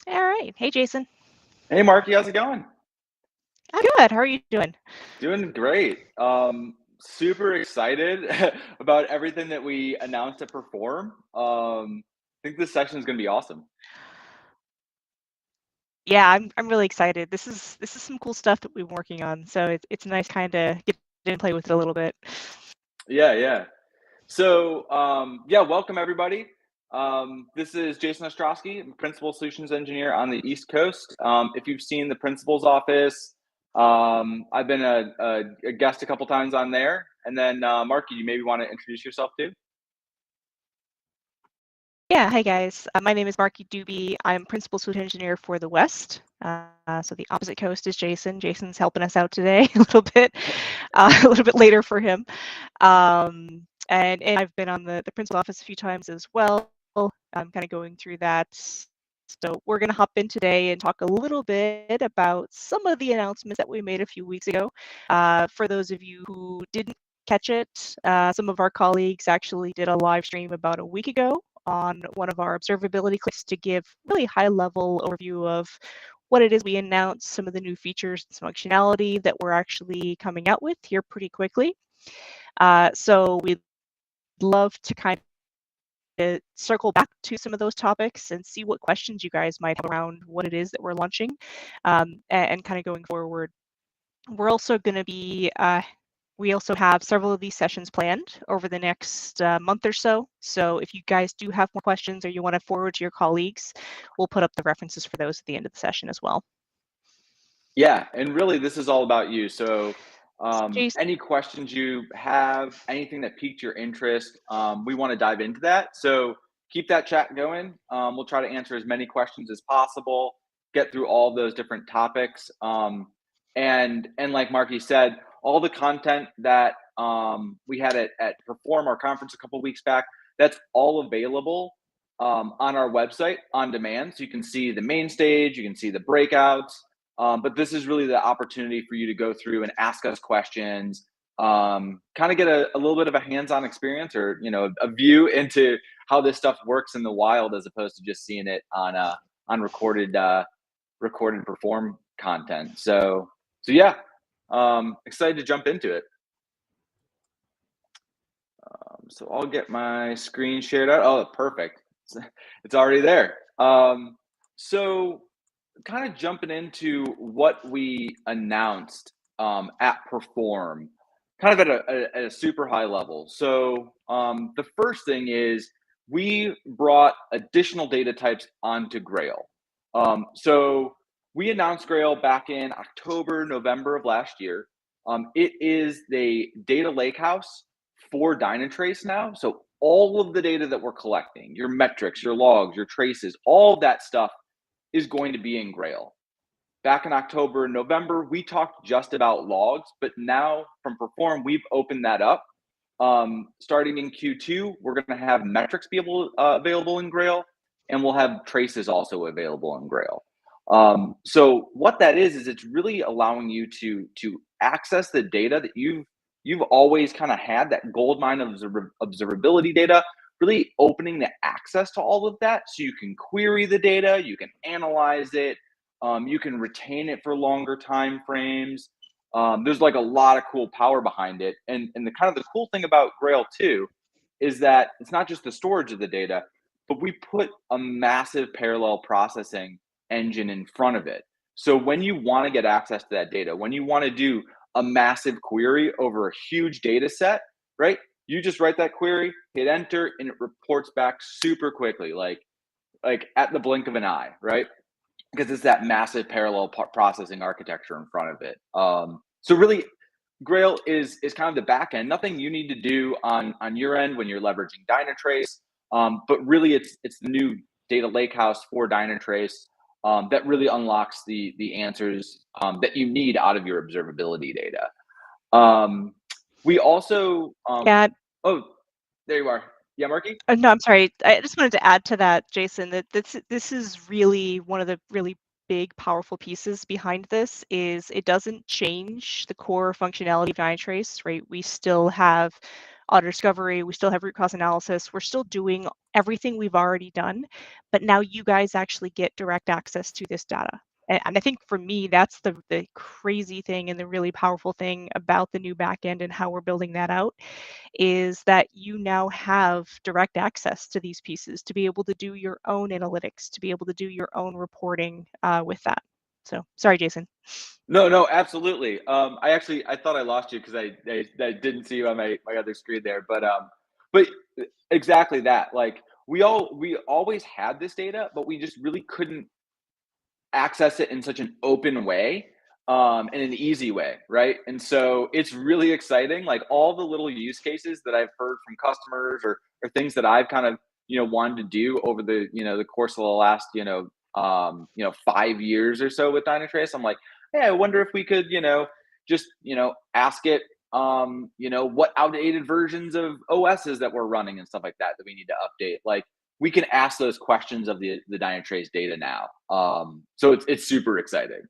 All right. Hey, Jason. Hey, Marky, how's it going? I'm good. How are you doing? Doing great. Super excited about everything that we announced to perform. I think this session is going to be awesome. Yeah, I'm really excited. This is some cool stuff that we've been working on. So it's nice kind of get in and play with it a little bit. Yeah. So, yeah, welcome everybody. This is Jason Ostrowski, I'm Principal Solutions Engineer on the East Coast. If you've seen the principal's office, I've been a guest a couple times on there. And then, Marky, you maybe want to introduce yourself too? Yeah. Hi, guys. My name is Marky Doobie. I'm Principal Solution Engineer for the West. So the opposite coast is Jason. Jason's helping us out today a little bit later for him. And I've been on the principal office a few times as well. I'm kind of going through that. So we're going to hop in today and talk a little bit about some of the announcements that we made a few weeks ago. For those of you who didn't catch it, some of our colleagues actually did a live stream about a week ago on one of our observability clips to give really high-level overview of what it is we announced, some of the new features and some functionality that we're actually coming out with here pretty quickly. So we'd love to kind of circle back to some of those topics and see what questions you guys might have around what it is that we're launching, and kind of going forward. We're also going to be we also have several of these sessions planned over the next month or so. So if you guys do have more questions or you want to forward to your colleagues, we'll put up the references for those at the end of the session as well. Yeah, and really this is all about you. So Jason, any questions you have, anything that piqued your interest, we want to dive into that. So keep that chat going. We'll try to answer as many questions as possible, get through all of those different topics. And like Marky said, all the content that we had at Perform, our conference a couple weeks back, that's all available on our website on demand. So you can see the main stage, you can see the breakouts. But this is really the opportunity for you to go through and ask us questions, kind of get a little bit of a hands-on experience, or a view into how this stuff works in the wild, as opposed to just seeing it on recorded Perform content. So yeah, excited to jump into it. So I'll get my screen shared out. Oh, perfect. It's already there. So kind of jumping into what we announced at Perform, kind of at a super high level. So the first thing is we brought additional data types onto Grail. So we announced Grail back in October, November of last year. It is the data lakehouse for Dynatrace now. So all of the data that we're collecting, your metrics, your logs, your traces, all of that stuff is going to be in Grail. Back in October and November, we talked just about logs, but now from Perform, we've opened that up. Starting in Q2, we're going to have metrics be available in Grail, and we'll have traces also available in Grail. So what that is it's really allowing you to access the data that you've always kind of had, that gold mine of observability data, really opening the access to all of that so you can query the data, you can analyze it, you can retain it for longer time frames. There's like a lot of cool power behind it. And the kind of the cool thing about Grail too is that it's not just the storage of the data, but we put a massive parallel processing engine in front of it. So when you want to get access to that data, when you want to do a massive query over a huge data set, right? You just write that query, hit enter, and it reports back super quickly, like at the blink of an eye, right? Because it's that massive parallel processing architecture in front of it. So really, Grail is kind of the back end. Nothing you need to do on your end when you're leveraging Dynatrace. But really, it's the new data lakehouse for Dynatrace that really unlocks the answers that you need out of your observability data. We also, Yeah. oh, there you are. Yeah, Marky? No, I'm sorry. I just wanted to add to that, Jason, that this is really one of the really big, powerful pieces behind this is it doesn't change the core functionality of Dynatrace, right? We still have auto discovery, we still have root cause analysis, we're still doing everything we've already done, but now you guys actually get direct access to this data. And I think for me, that's the crazy thing and the really powerful thing about the new backend and how we're building that out is that you now have direct access to these pieces to be able to do your own analytics, to be able to do your own reporting with that. So sorry, Jason. No, no, absolutely. I thought I lost you because I didn't see you on my other screen there, but exactly that. Like we always had this data, but we just really couldn't access it in such an open way, in an easy way, right? And so it's really exciting. Like all the little use cases that I've heard from customers or things that I've kind of wanted to do over the course of the last 5 years or so with Dynatrace. I'm like, hey, I wonder if we could just ask it what outdated versions of OSs that we're running and stuff like that we need to update. Like we can ask those questions of the Dynatrace data now. So it's super exciting.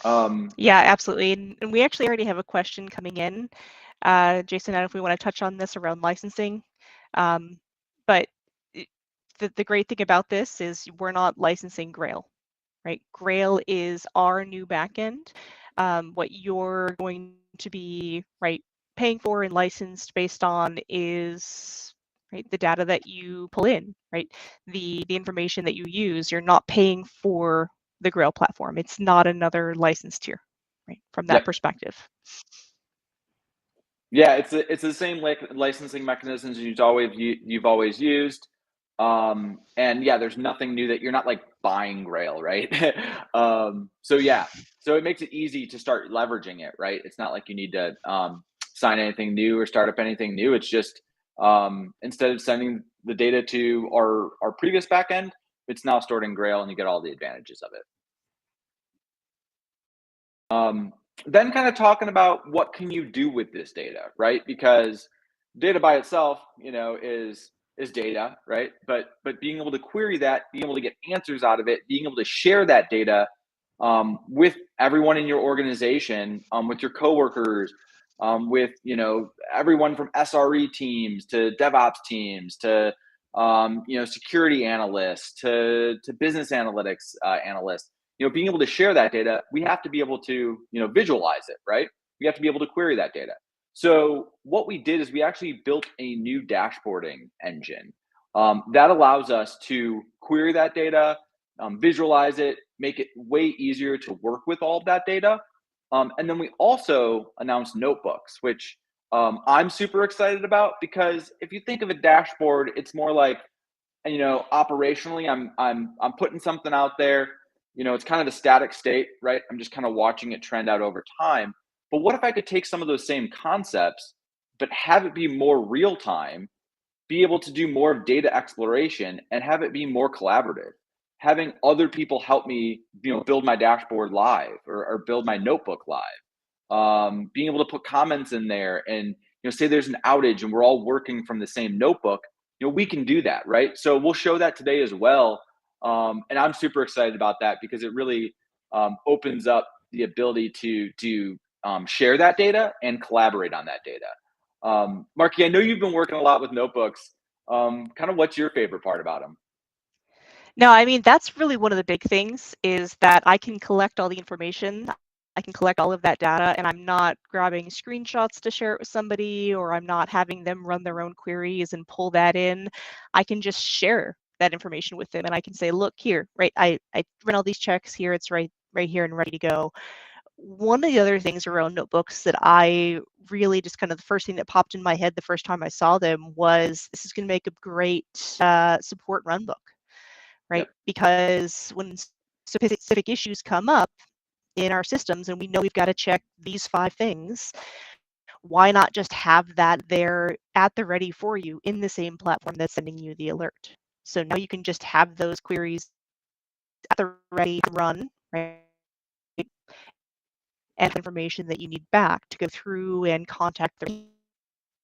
Yeah, absolutely. And we actually already have a question coming in. Jason, I don't know if we want to touch on this around licensing. But the great thing about this is we're not licensing Grail, right? Grail is our new backend. What you're going to be paying for and licensed based on is the data that you pull in, right? The information that you use. You're not paying for the Grail platform. It's not another license tier, right? From that Yep. perspective. Yeah, it's the same licensing mechanisms you've always used. And yeah, there's nothing new that you're not like buying Grail, right? So yeah, so it makes it easy to start leveraging it, right? It's not like you need to sign anything new or start up anything new. It's just instead of sending the data to our previous backend, it's now stored in Grail, and you get all the advantages of it. Then kind of talking about what can you do with this data, right? Because data by itself, is data, right? But being able to query that, being able to get answers out of it, being able to share that data with everyone in your organization, with your coworkers, with everyone from SRE teams to DevOps teams to security analysts to business analytics analysts. Being able to share that data, we have to be able to visualize it, right? We have to be able to query that data. So what we did is we actually built a new dashboarding engine that allows us to query that data, visualize it, make it way easier to work with all of that data. And then we also announced notebooks, which I'm super excited about, because if you think of a dashboard, it's more like, operationally, I'm putting something out there. It's kind of a static state, right? I'm just kind of watching it trend out over time. But what if I could take some of those same concepts, but have it be more real time, be able to do more of data exploration, and have it be more collaborative, having other people help me build my dashboard live, or build my notebook live, being able to put comments in there, and say there's an outage and we're all working from the same notebook. We can do that, right? So we'll show that today as well. And I'm super excited about that, because it really opens up the ability to share that data and collaborate on that data. Marky, I know you've been working a lot with notebooks. Kind of what's your favorite part about them? No, I mean, that's really one of the big things is that I can collect all the information. I can collect all of that data, and I'm not grabbing screenshots to share it with somebody, or I'm not having them run their own queries and pull that in. I can just share that information with them, and I can say, look here, right? I run all these checks here. It's right here and ready to go. One of the other things around notebooks that I really just kind of the first thing that popped in my head the first time I saw them was this is going to make a great support run book, right? Yep. Because when specific issues come up in our systems and we know we've got to check these 5 things, why not just have that there at the ready for you in the same platform that's sending you the alert? So now you can just have those queries at the ready to run, right? And information that you need back to go through and contact their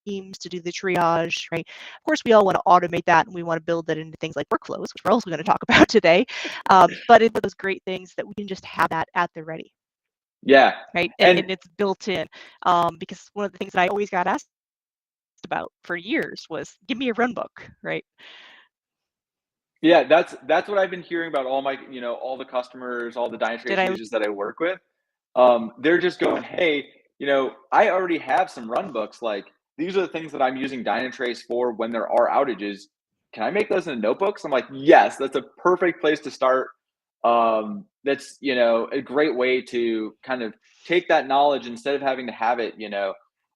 teams to do the triage, right? Of course, we all want to automate that and we want to build that into things like workflows, which we're also going to talk about today. But it's those great things that we can just have that at the ready. Yeah. Right. And And it's built in, because one of the things that I always got asked about for years was, give me a run book, right? yeah, that's what I've been hearing about all my, all the customers, all the Did Dynatrace I? users that I work with. They're just going, hey, I already have some run books. Like, these are the things that I'm using Dynatrace for when there are outages. Can I make those in notebooks? I'm like, yes, that's a perfect place to start. That's, a great way to kind of take that knowledge instead of having to have it,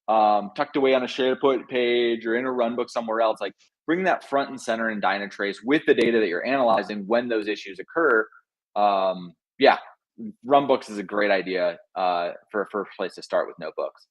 tucked away on a SharePoint page or in a run book somewhere else. Like, bring that front and center in Dynatrace with the data that you're analyzing when those issues occur. Yeah, Runbooks is a great idea for a first place to start with notebooks.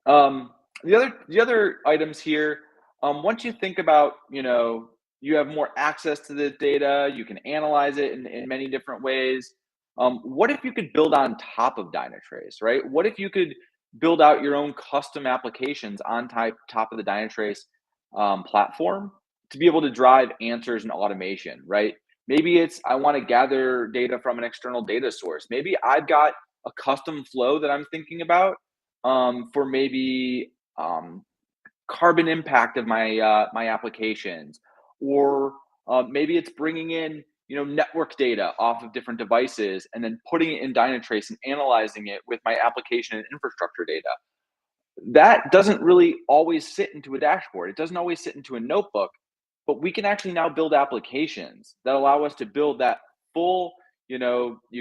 Um, the other items here, once you think about, you have more access to the data, you can analyze it in many different ways. What if you could build on top of Dynatrace, right? What if you could build out your own custom applications on top of the Dynatrace platform to be able to drive answers and automation, right? Maybe it's, I want to gather data from an external data source. Maybe I've got a custom flow that I'm thinking about for maybe carbon impact of my applications, or maybe it's bringing in network data off of different devices and then putting it in Dynatrace and analyzing it with my application and infrastructure data. That doesn't really always sit into a dashboard. It doesn't always sit into a notebook, but we can actually now build applications that allow us to build that full, you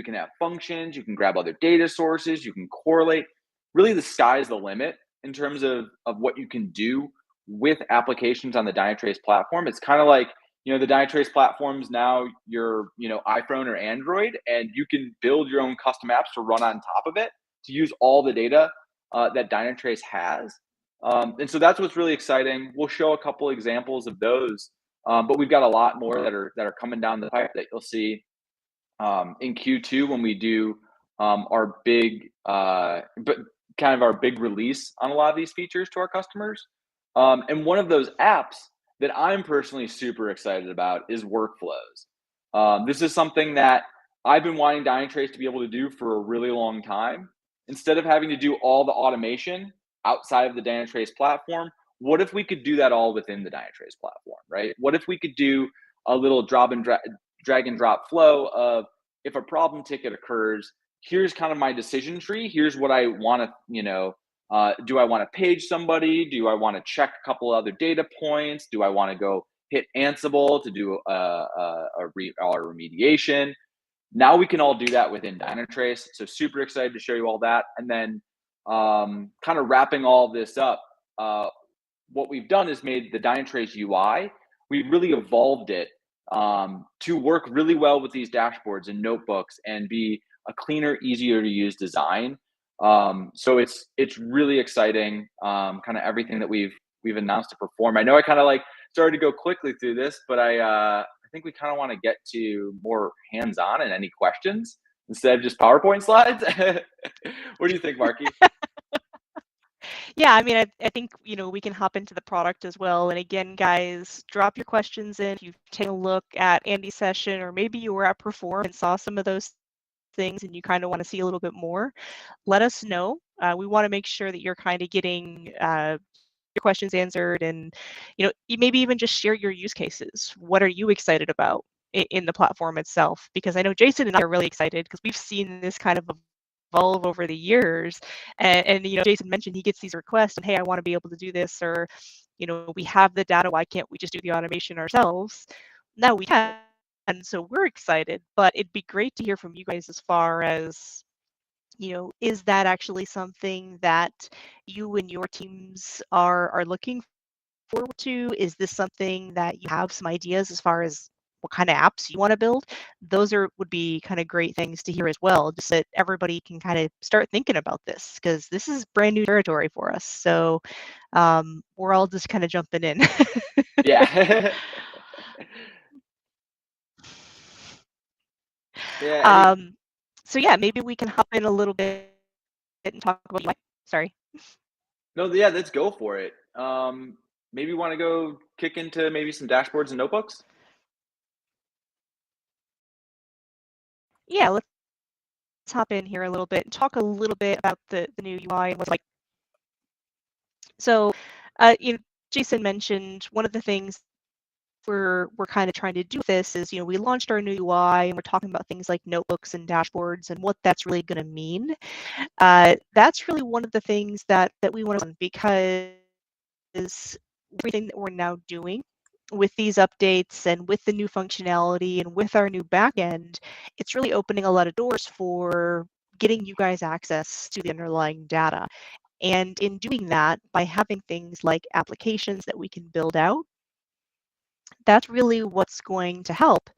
can have functions, you can grab other data sources, you can correlate. Really, the sky's the limit in terms of what you can do with applications on the Dynatrace platform. It's kind of like, the Dynatrace platform's now your, iPhone or Android, and you can build your own custom apps to run on top of it to use all the data that Dynatrace has. And so that's what's really exciting. We'll show a couple examples of those, but we've got a lot more that are coming down the pipe that you'll see in Q2 when we do our big, but kind of our big release on a lot of these features to our customers. And one of those apps that I'm personally super excited about is workflows. This is something that I've been wanting Dynatrace to be able to do for a really long time. Instead of having to do all the automation outside of the Dynatrace platform, what if we could do that all within the Dynatrace platform, right? What if we could do a little drag and drop flow of, if a problem ticket occurs, here's kind of my decision tree. Here's what I want to, do I want to page somebody? Do I want to check a couple other data points? Do I want to go hit Ansible to do a remediation? Now we can all do that within Dynatrace. So super excited to show you all that. And then kind of wrapping all this up, what we've done is made the Dynatrace UI, we've really evolved it to work really well with these dashboards and notebooks and be a cleaner, easier to use design. So it's really exciting, kind of everything that we've announced to perform. I know I kind of like started to go quickly through this, but I think we kind of want to get to more hands-on and any questions instead of just PowerPoint slides. What do you think, Marky? Yeah, I mean, I think, we can hop into the product as well. And again, guys, drop your questions in. If you've taken a look at Andy's session, or maybe you were at Perform and saw some of those things and you kind of want to see a little bit more, let us know. We want to make sure that you're kind of getting your questions answered, and you maybe even just share your use cases. What are you excited about in the platform itself? Because I know Jason and I are really excited because we've seen this kind of evolve over the years. And Jason mentioned he gets these requests and, hey, I want to be able to do this, or we have the data, why can't we just do the automation ourselves? Now we can. And so we're excited, but it'd be great to hear from you guys as far as, is that actually something that you and your teams are looking forward to? Is this something that you have some ideas as far as what kind of apps you want to build, those would be kind of great things to hear as well, just that everybody can kind of start thinking about this, because this is brand new territory for us. So we're all just kind of jumping in. Yeah. Yeah. So yeah, maybe we can hop in a little bit and talk about UI. Sorry. No, yeah, let's go for it. Maybe want to go kick into maybe some dashboards and notebooks. Yeah, let's hop in here a little bit and talk a little bit about the new UI and what's like. So, Jason mentioned one of the things we're kind of trying to do with this is, we launched our new UI and we're talking about things like notebooks and dashboards and what that's really going to mean. That's really one of the things that we want to, because everything that we're now doing with these updates and with the new functionality and with our new backend, it's really opening a lot of doors for getting you guys access to the underlying data. And in doing that, by having things like applications that we can build out, that's really what's going to help,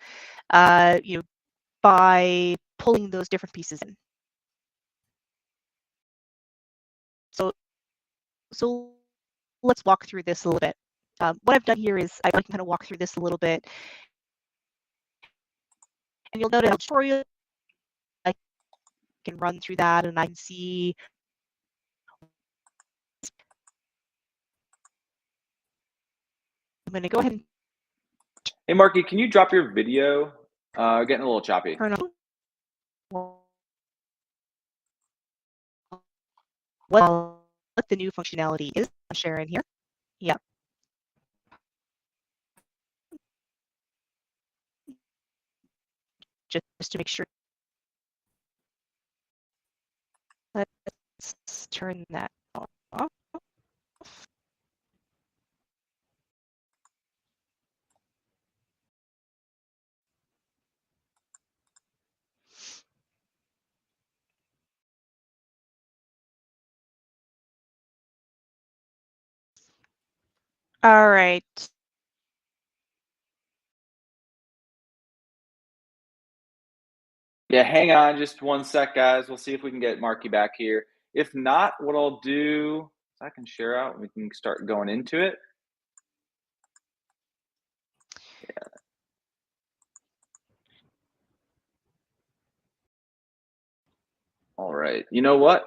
by pulling those different pieces in. So let's walk through this a little bit. What I've done here is I can kind of walk through this a little bit, and you'll notice in the tutorial I can run through that and I can see. I'm going to go ahead and Hey, Marky, can you drop your video? Getting a little choppy. turn on what the new functionality is. I'm sharing here. Yep. Just to make sure. Let's turn that off. All right. Yeah, hang on just one sec, guys. We'll see if we can get Marky back here. If not, what I'll do is I can share out and we can start going into it. Yeah. All right. You know what?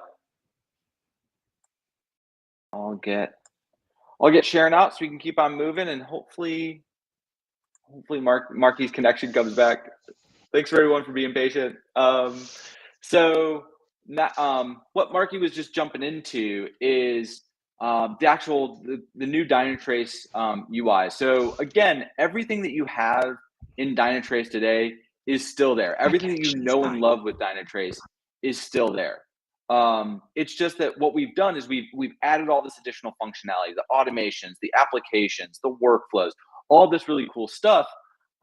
I'll get sharing out so we can keep on moving, and hopefully Marky's connection comes back. Thanks for everyone for being patient. So what Marky was just jumping into is the new Dynatrace UI. So again, everything that you have in Dynatrace today is still there. Everything that you know and love with Dynatrace is still there. It's just that what we've done is we've added all this additional functionality, the automations, the applications, the workflows, all this really cool stuff,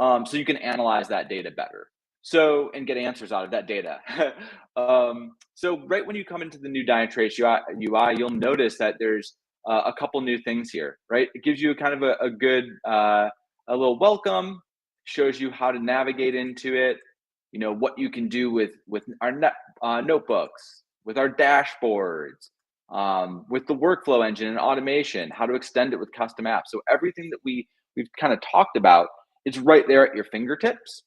so you can analyze that data better. So, and get answers out of that data. So right when you come into the new Dynatrace UI, you'll notice that there's a couple new things here, right? It gives you kind of a good, a little welcome, shows you how to navigate into it, what you can do with our notebooks, with our dashboards, with the workflow engine and automation, how to extend it with custom apps. So everything that we've kind of talked about, it's right there at your fingertips.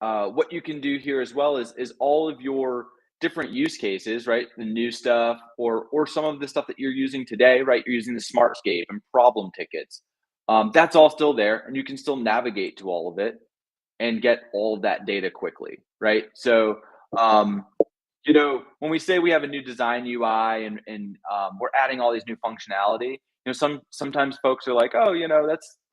What you can do here as well is all of your different use cases, right? The new stuff, or some of the stuff that you're using today, right? You're using the Smartscape and problem tickets. That's all still there, and you can still navigate to all of it and get all of that data quickly, right? So, when we say we have a new design UI and we're adding all these new functionality, sometimes folks are like, oh,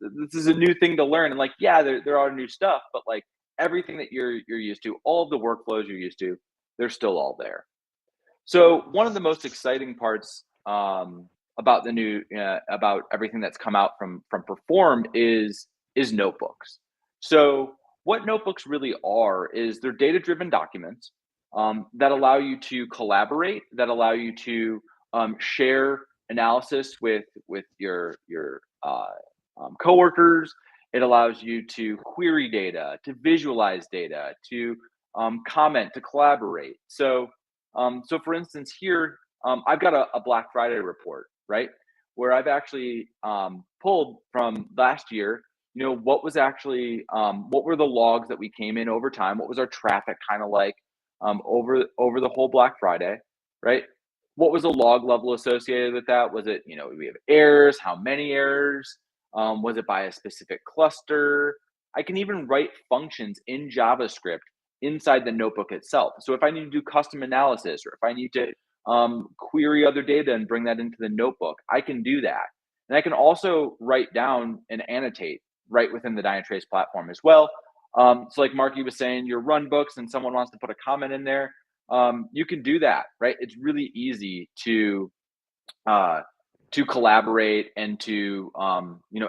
this is a new thing to learn, and like, yeah, there are new stuff, but like everything that you're used to, all of the workflows you're used to, they're still all there. So one of the most exciting parts about the new about everything that's come out from Perform is notebooks. So what notebooks really are is they're data driven documents that allow you to collaborate, that allow you to share analysis with your coworkers, It allows you to query data, to visualize data, to comment, to collaborate. So for instance, here I've got a Black Friday report, right, where I've actually pulled from last year. What was actually what were the logs that we came in over time? What was our traffic kind of like over the whole Black Friday, right? What was the log level associated with that? Was it, we have errors? How many errors? Was it by a specific cluster? I can even write functions in JavaScript inside the notebook itself. So if I need to do custom analysis, or if I need to query other data and bring that into the notebook, I can do that. And I can also write down and annotate right within the Dynatrace platform as well. So like Marky was saying, your run books and someone wants to put a comment in there, you can do that, right? It's really easy to collaborate and to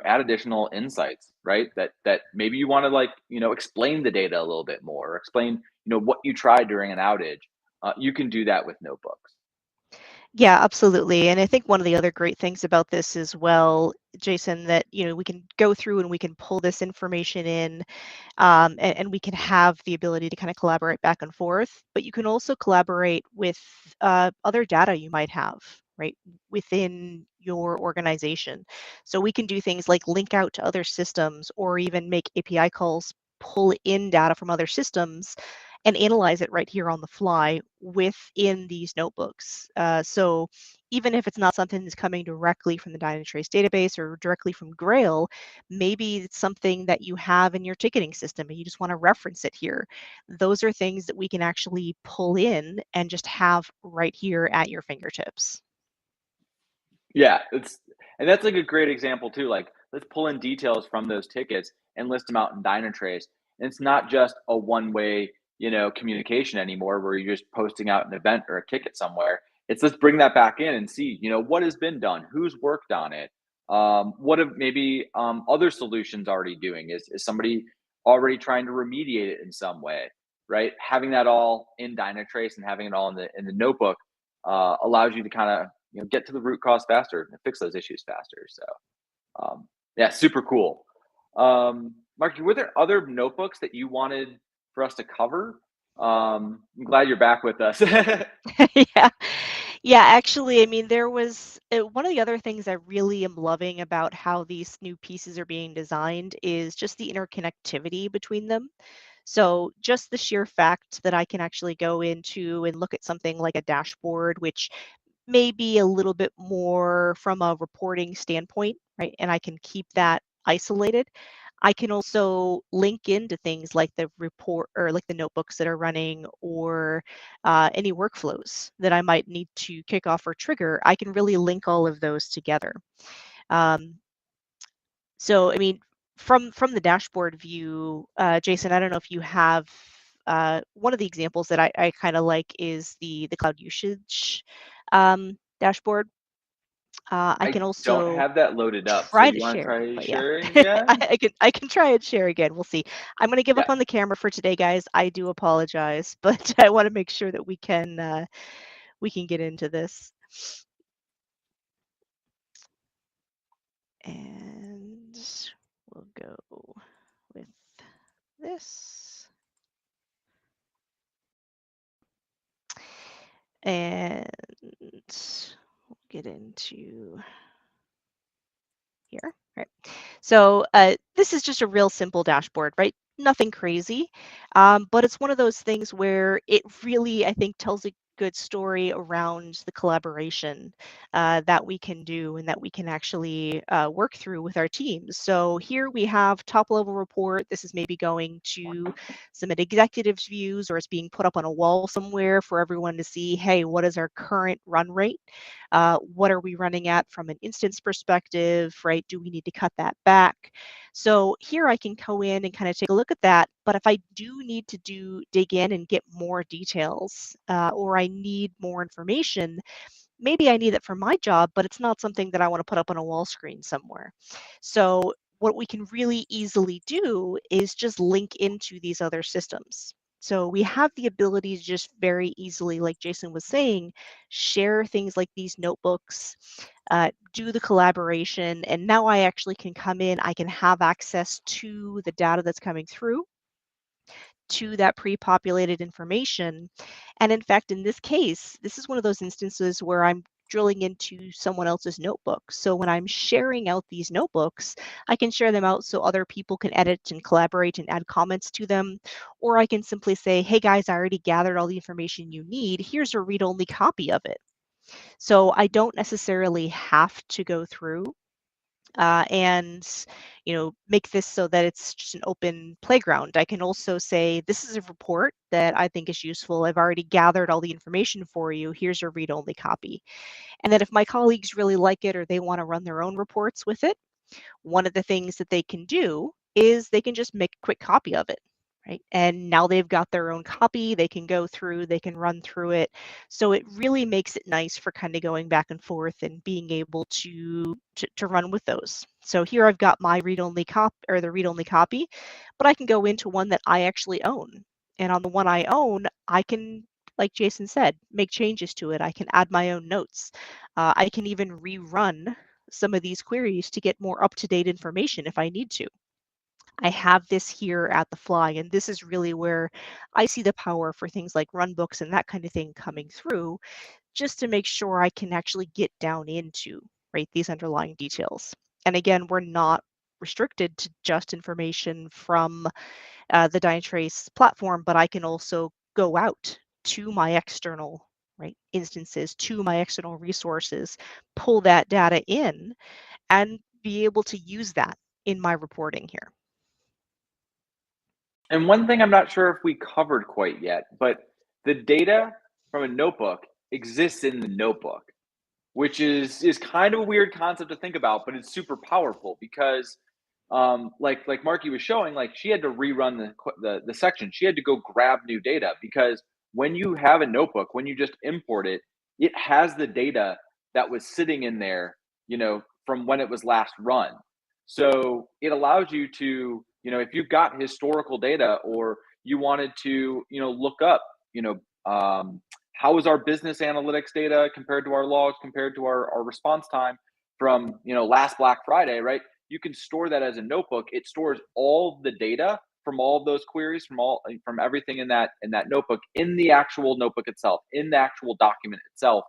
add additional insights, right? That maybe you want to explain the data a little bit more, or explain what you tried during an outage. You can do that with notebooks. Yeah, absolutely. And I think one of the other great things about this as well, Jason, that we can go through and we can pull this information in, and we can have the ability to kind of collaborate back and forth. But you can also collaborate with other data you might have, right, within your organization. So we can do things like link out to other systems, or even make API calls, pull in data from other systems and analyze it right here on the fly within these notebooks. So even if it's not something that's coming directly from the Dynatrace database or directly from Grail, maybe it's something that you have in your ticketing system and you just want to reference it here. Those are things that we can actually pull in and just have right here at your fingertips. Yeah, and that's like a great example too. Like, let's pull in details from those tickets and list them out in Dynatrace. And it's not just a one-way, communication anymore, where you're just posting out an event or a ticket somewhere. It's, let's bring that back in and see, what has been done, who's worked on it, what have maybe other solutions already doing? Is somebody already trying to remediate it in some way, right? Having that all in Dynatrace and having it all in the notebook allows you to kind of get to the root cause faster and fix those issues faster. So yeah, super cool. Marky, were there other notebooks that you wanted for us to cover? I'm glad you're back with us. Yeah. Yeah, actually, I mean, there was one of the other things I really am loving about how these new pieces are being designed is just the interconnectivity between them. So, just the sheer fact that I can actually go into and look at something like a dashboard, which may be a little bit more from a reporting standpoint, right? And I can keep that isolated. I can also link into things like the report or like the notebooks that are running, or any workflows that I might need to kick off or trigger. I can really link all of those together. Um, so, I mean, from the dashboard view, Jason, I don't know if you have one of the examples that I kind of like is the cloud usage dashboard. I I can don't also have that loaded up. So try you to want to share, try but yeah, sharing again? I can try and share again. We'll see. I'm going to give Yeah. up on the camera for today, guys. I do apologize, but I want to make sure that we can get into this. And we'll go with this. And we'll get into here. Right. So this is just a real simple dashboard, right? Nothing crazy, but it's one of those things where it really, I think, tells a good story around the collaboration that we can do and that we can actually work through with our teams. So here we have top level report. This is maybe going to some executives' views, or it's being put up on a wall somewhere for everyone to see, hey, what is our current run rate? What are we running at from an instance perspective, right? Do we need to cut that back? So here I can go in and kind of take a look at that. But if I do need to dig in and get more details, or I need more information, maybe I need it for my job, but it's not something that I want to put up on a wall screen somewhere. So what we can really easily do is just link into these other systems. So we have the ability to just very easily, like Jason was saying, share things like these notebooks, do the collaboration, and now I actually can come in, I can have access to the data that's coming through, to that pre-populated information. And in fact, in this case, this is one of those instances where I'm drilling into someone else's notebook. So when I'm sharing out these notebooks, I can share them out so other people can edit and collaborate and add comments to them. Or I can simply say, hey guys, I already gathered all the information you need. Here's a read-only copy of it. So I don't necessarily have to go through and make this so that it's just an open playground. I can also say, this is a report that I think is useful. I've already gathered all the information for you. Here's a read-only copy. And then if my colleagues really like it or they want to run their own reports with it, one of the things that they can do is they can just make a quick copy of it, right? And now they've got their own copy, they can go through, they can run through it. So it really makes it nice for kind of going back and forth and being able to run with those. So here I've got my read-only copy or the read-only copy, but I can go into one that I actually own. And on the one I own, I can, like Jason said, make changes to it. I can add my own notes. I can even rerun some of these queries to get more up-to-date information if I need to. I have this here at the fly, and this is really where I see the power for things like run books and that kind of thing coming through, just to make sure I can actually get down into, right, these underlying details. And again, we're not restricted to just information from the Dynatrace platform, but I can also go out to my external, right, instances, to my external resources, pull that data in, and be able to use that in my reporting here. And one thing I'm not sure if we covered quite yet, but the data from a notebook exists in the notebook, which is kind of a weird concept to think about, but it's super powerful because like Marky was showing, like she had to rerun the section. She had to go grab new data because when you have a notebook, when you just import it, it has the data that was sitting in there, from when it was last run. So it allows you to, if you've got historical data or you wanted to, look up, how is our business analytics data compared to our logs, compared to our response time from, last Black Friday, right? You can store that as a notebook. It stores all the data from all of those queries, from everything in that notebook, in the actual notebook itself, in the actual document itself,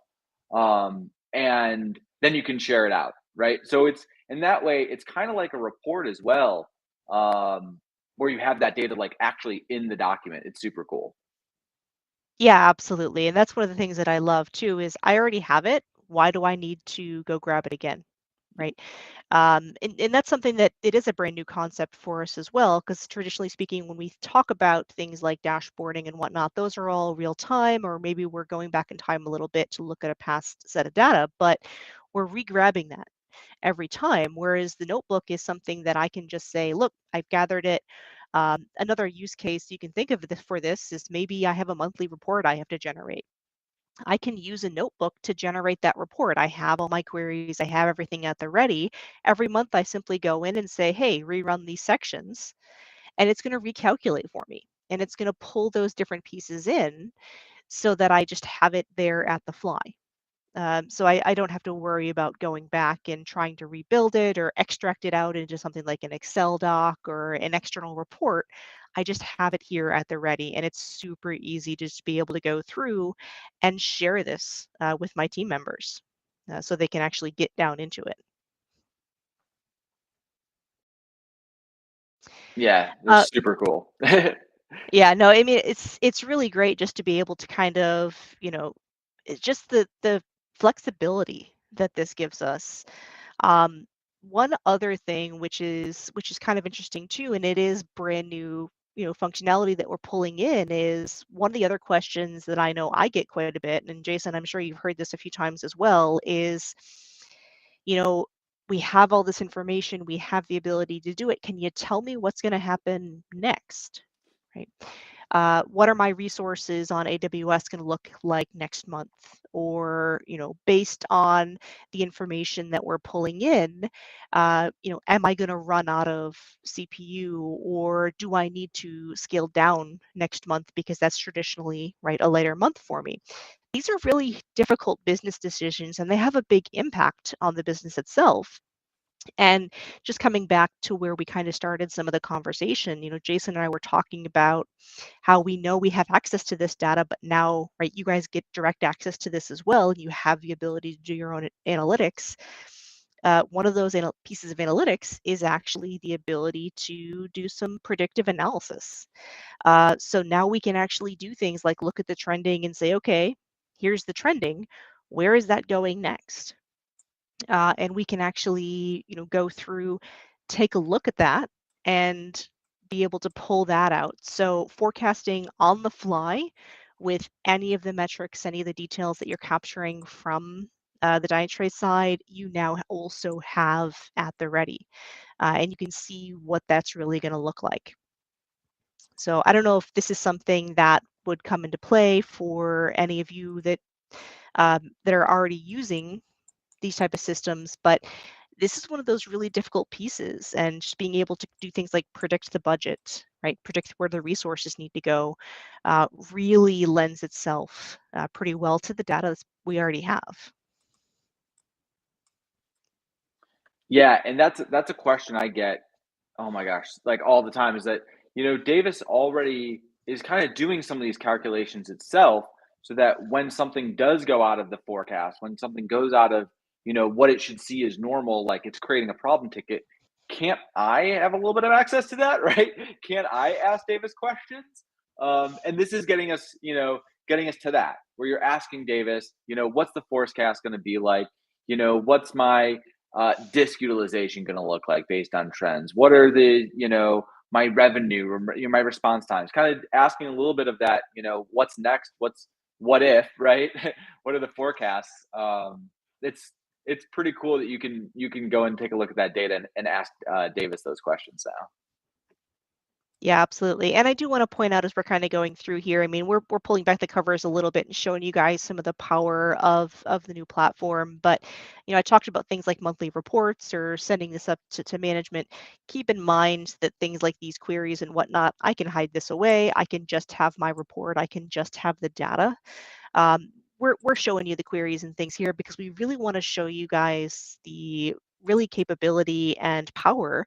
and then you can share it out, right? So it's in that way, it's kind of like a report as well, where you have that data like actually in the document. It's super cool. Yeah, absolutely. And that's one of the things that I love too is I already have it. Why do I need to go grab it again? Right. And that's something that it is a brand new concept for us as well, because traditionally speaking, when we talk about things like dashboarding and whatnot, those are all real time, or maybe we're going back in time a little bit to look at a past set of data, but we're re-grabbing that every time. Whereas the notebook is something that I can just say, look, I've gathered it. Another use case you can think of this for this is maybe I have a monthly report I have to generate. I can use a notebook to generate that report. I have all my queries, I have everything at the ready. Every month, I simply go in and say, hey, rerun these sections, and it's going to recalculate for me. And it's going to pull those different pieces in so that I just have it there at the fly. So I don't have to worry about going back and trying to rebuild it or extract it out into something like an Excel doc or an external report. I just have it here at the ready, and it's super easy to just be able to go through and share this with my team members so they can actually get down into it. Yeah, Uh, it's super cool. yeah, no, I mean it's really great just to be able to kind of, it's just the flexibility that this gives us. Um, One other thing which is kind of interesting too, and it is brand new, functionality that we're pulling in, is one of the other questions that I know I get quite a bit, and Jason, I'm sure you've heard this a few times as well, is, you know, we have all this information, we have the ability to do it. Can you tell me what's going to happen next? right? What are my resources on AWS going to look like next month? Or, based on the information that we're pulling in, am I going to run out of CPU, or do I need to scale down next month because that's traditionally, right, a later month for me? These are really difficult business decisions, and they have a big impact on the business itself. And just coming back to where we kind of started some of the conversation, Jason and I were talking about how we know we have access to this data, but now, right, you guys get direct access to this as well. You have the ability to do your own analytics. One of those pieces of analytics is actually the ability to do some predictive analysis. So now we can actually do things like look at the trending and say, okay, here's the trending. Where is that going next? And we can actually, go through, take a look at that, and be able to pull that out. So forecasting on the fly with any of the metrics, any of the details that you're capturing from the Dynatrace side, you now also have at the ready, and you can see what that's really going to look like. So I don't know if this is something that would come into play for any of you that are already using these type of systems, but this is one of those really difficult pieces, and just being able to do things like predict the budget, right, predict where the resources need to go, really lends itself pretty well to the data that we already have. Yeah, and that's a question I get, oh my gosh, like all the time, is that, Davis already is kind of doing some of these calculations itself, so that when something does go out of the forecast, when something goes out of, what it should see as normal, like it's creating a problem ticket, can't I have a little bit of access to that, right? Can't I ask Davis questions? And this is getting us to that, where you're asking Davis, what's the forecast going to be like? What's my disk utilization going to look like based on trends? What are the, my revenue, or, my response times? Kind of asking a little bit of that, what's next? What if, right? What are the forecasts? It's pretty cool that you can go and take a look at that data and ask Davis those questions now. Yeah, absolutely. And I do want to point out as we're kind of going through here, I mean, we're pulling back the covers a little bit and showing you guys some of the power of the new platform. But, I talked about things like monthly reports or sending this up to management. Keep in mind that things like these queries and whatnot, I can hide this away. I can just have my report. I can just have the data. We're showing you the queries and things here because we really want to show you guys the really capability and power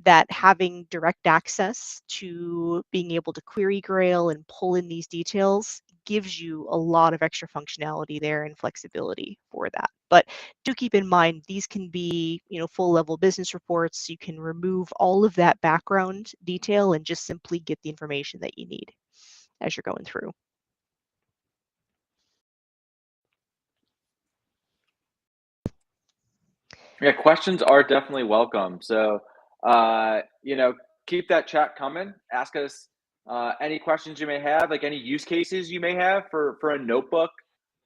that having direct access to being able to query Grail and pull in these details gives you a lot of extra functionality there and flexibility for that. But do keep in mind, these can be, full level business reports. You can remove all of that background detail and just simply get the information that you need as you're going through. Yeah, questions are definitely welcome. So, keep that chat coming. Ask us any questions you may have, like any use cases you may have for a notebook,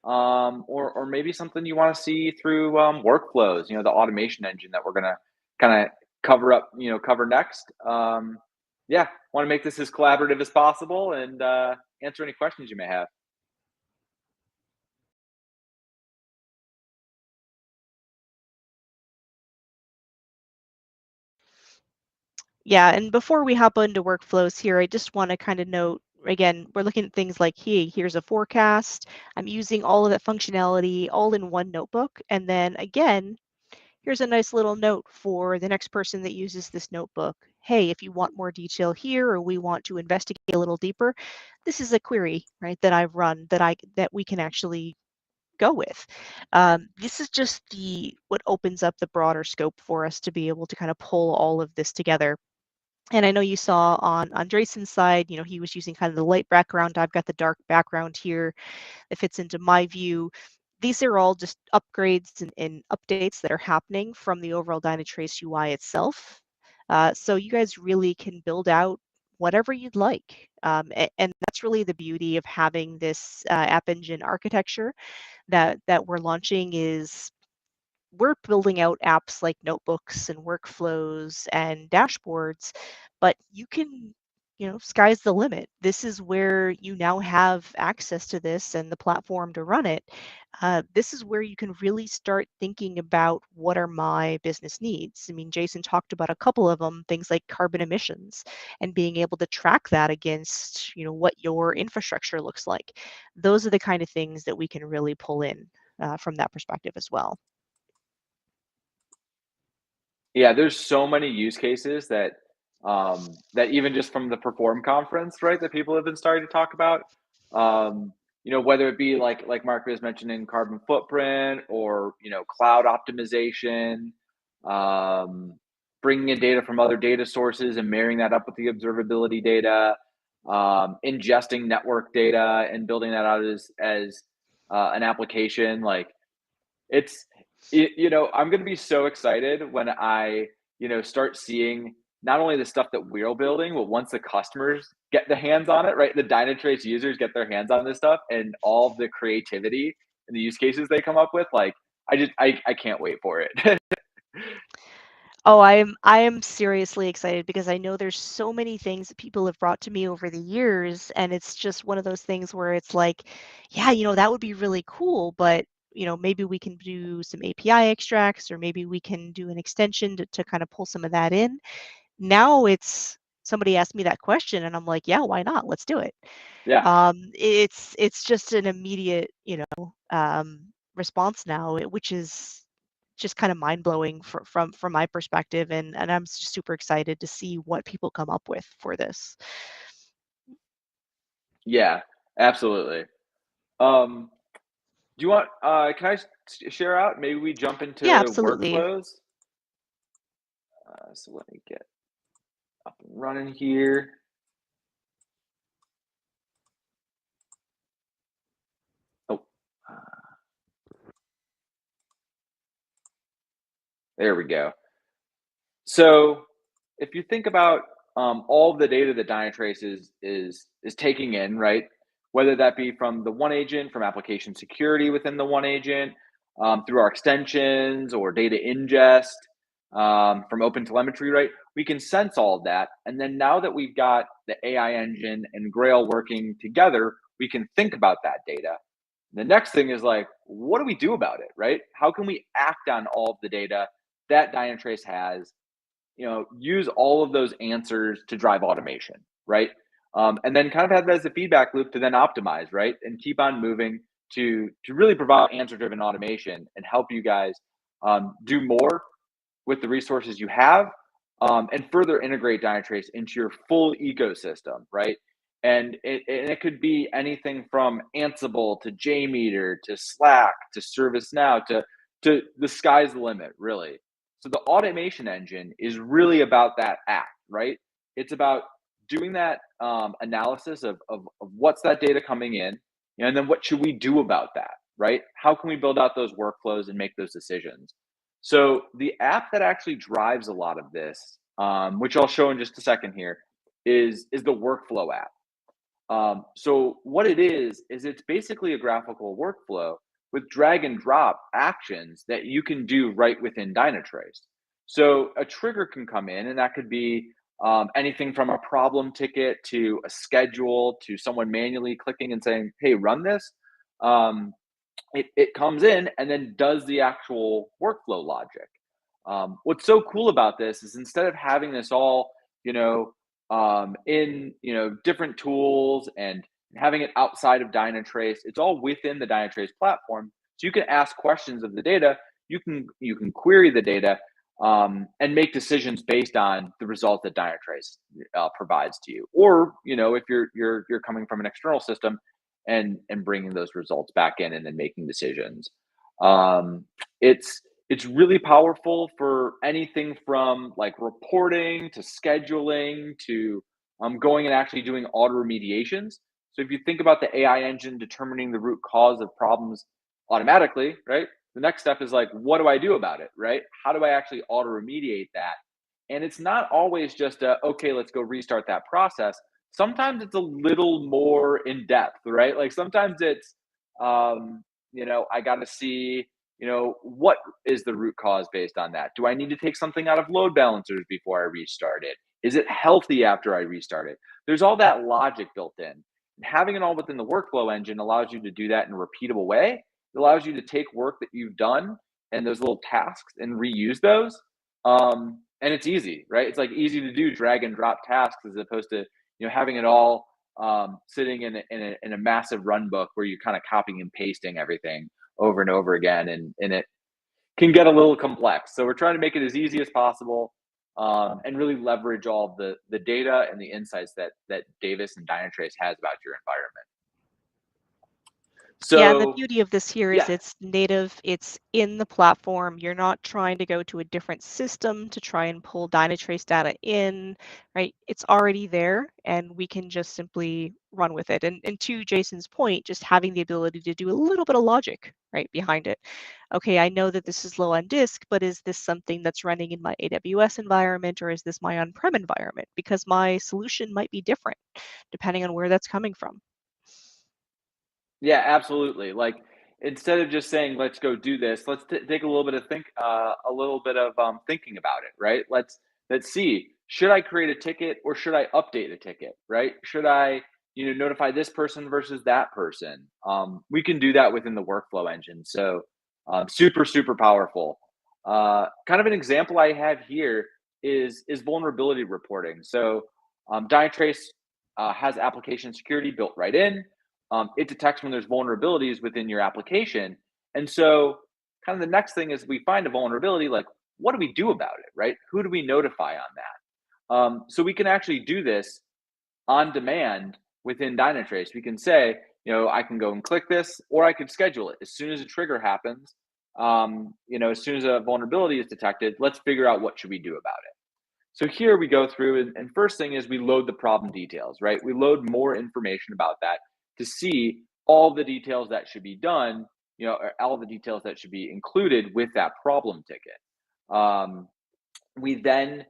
or maybe something you want to see through workflows. The automation engine that we're gonna kind of cover next. Yeah, want to make this as collaborative as possible and answer any questions you may have. Yeah, and before we hop into workflows here, I just want to kind of note again, we're looking at things like, hey, here's a forecast. I'm using all of that functionality all in one notebook. And then again, here's a nice little note for the next person that uses this notebook. Hey, if you want more detail here, or we want to investigate a little deeper, this is a query, right, that I've run that we can actually go with. This is just what opens up the broader scope for us to be able to kind of pull all of this together. And I know you saw on Drayson's side, he was using kind of the light background. I've got the dark background here that fits into my view. These are all just upgrades and updates that are happening from the overall Dynatrace UI itself. So you guys really can build out whatever you'd like. And that's really the beauty of having this app engine architecture that we're launching is we're building out apps like notebooks and workflows and dashboards, but you can, sky's the limit. This is where you now have access to this and the platform to run it. This is where you can really start thinking about what are my business needs. I mean, Jason talked about a couple of them, things like carbon emissions and being able to track that against, what your infrastructure looks like. Those are the kind of things that we can really pull in from that perspective as well. Yeah, there's so many use cases that even just from the Perform conference, right, that people have been starting to talk about. Whether it be like Mark was mentioning, carbon footprint or cloud optimization, um, bringing in data from other data sources and marrying that up with the observability data, ingesting network data and building that out as an application. Like it's I'm going to be so excited when I start seeing not only the stuff that we're building, but once the customers get the hands on it, right? The Dynatrace users get their hands on this stuff and all the creativity and the use cases they come up with. Like I can't wait for it. Oh, I am seriously excited because I know there's so many things that people have brought to me over the years, and it's just one of those things where it's like, yeah, that would be really cool, but maybe we can do some API extracts, or maybe we can do an extension to kind of pull some of that in. Now it's somebody asked me that question, and I'm like, yeah, why not? Let's do it. Yeah. It's just an immediate, response now, which is just kind of mind blowing from my perspective, and I'm super excited to see what people come up with for this. Yeah, absolutely. Do you want can I share out? Maybe we jump into Yeah, absolutely. workflows. So let me get up and running here. Oh, uh, there we go. So if you think about all of the data that Dynatrace is taking in, right? Whether that be from the one agent, from application security within the one agent, through our extensions or data ingest, from open telemetry, right? We can sense all of that. And then now that we've got the AI engine and Grail working together, we can think about that data. The next thing is like, what do we do about it, right? How can we act on all of the data that Dynatrace has, use all of those answers to drive automation, right? And then kind of have that as a feedback loop to then optimize, right? And keep on moving to really provide answer driven automation and help you guys do more with the resources you have, and further integrate Dynatrace into your full ecosystem, right? And it could be anything from Ansible to JMeter to Slack to ServiceNow to the sky's the limit, really. So the automation engine is really about that act, right? It's about doing that analysis of what's that data coming in, and then what should we do about that, right? How can we build out those workflows and make those decisions? So the app that actually drives a lot of this, which I'll show in just a second here, is the workflow app. So what it is it's basically a graphical workflow with drag and drop actions that you can do right within Dynatrace. So a trigger can come in, and that could be anything from a problem ticket to a schedule to someone manually clicking and saying, "Hey, run this." Um, it comes in and then does the actual workflow logic. What's so cool about this is instead of having this all, in different tools and having it outside of Dynatrace, it's all within the Dynatrace platform. So you can ask questions of the data. You can query the data, and make decisions based on the result that Dynatrace provides to you. Or if you're coming from an external system and bringing those results back in and then making decisions. Um, it's it's really powerful for anything from like reporting to scheduling to going and actually doing auto remediations. So if you think about the AI engine determining the root cause of problems automatically, right? The next step is like, what do I do about it, right? How do I actually auto remediate that? And it's not always just okay, let's go restart that process. Sometimes it's a little more in depth, right? Like sometimes it's, I got to see, what is the root cause based on that? Do I need to take something out of load balancers before I restart it? Is it healthy after I restart it? There's all that logic built in. And having it all within the workflow engine allows you to do that in a repeatable way. It allows you to take work that you've done and those little tasks and reuse those. And it's easy, right? It's like easy to do drag and drop tasks as opposed to having it all sitting in a massive run book where you're kind of copying and pasting everything over and over again, and it can get a little complex. So we're trying to make it as easy as possible, and really leverage all the data and the insights that Davis and Dynatrace has about your environment. Yeah, and the So beauty of this here is yeah, it's native, it's in the platform. You're not trying to go to a different system to try and pull Dynatrace data in, right? It's already there, and we can just simply run with it. And to Jason's point, just having the ability to do a little bit of logic, right, behind it. Okay, I know that this is low on disk, but is this something that's running in my AWS environment, or is this my on-prem environment? Because my solution might be different depending on where that's coming from. yeah, absolutely. Like instead of just saying let's go do this, let's take a little bit of thinking about it, right? Let's see, should I create a ticket or should I update a ticket, right? Should I notify this person versus that person? We can do that within the workflow engine. So super super powerful. Kind of an example I have here is vulnerability reporting. So Dynatrace has application security built right in. It detects when there's vulnerabilities within your application. And so, kind of the next thing is we find a vulnerability, like, what do we do about it, right? Who do we notify on that? So, we can actually do this on demand within Dynatrace. We can say, I can go and click this, or I could schedule it as soon as a trigger happens. As soon as a vulnerability is detected, let's figure out what should we do about it. So here we go through, and first thing is we load the problem details, right? We load more information about that to see all the details that should be done, or all the details that should be included with that problem ticket. Um, we then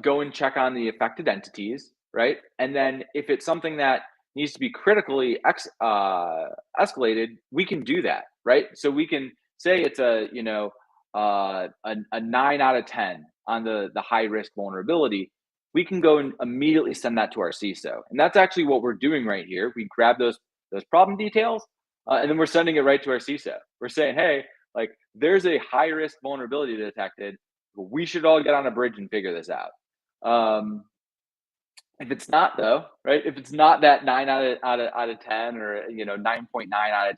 go and check on the affected entities, right? And then if it's something that needs to be critically escalated, we can do that, right? So we can say it's a 9 out of 10 on the high risk vulnerability. We can go and immediately send that to our CISO, and that's actually what we're doing right here. We grab those problem details, and then we're sending it right to our CISO. We're saying, hey, like there's a high risk vulnerability detected. We should all get on a bridge and figure this out. Um, if it's not though, right? If it's not that 9 out of 10 or 9.9 out of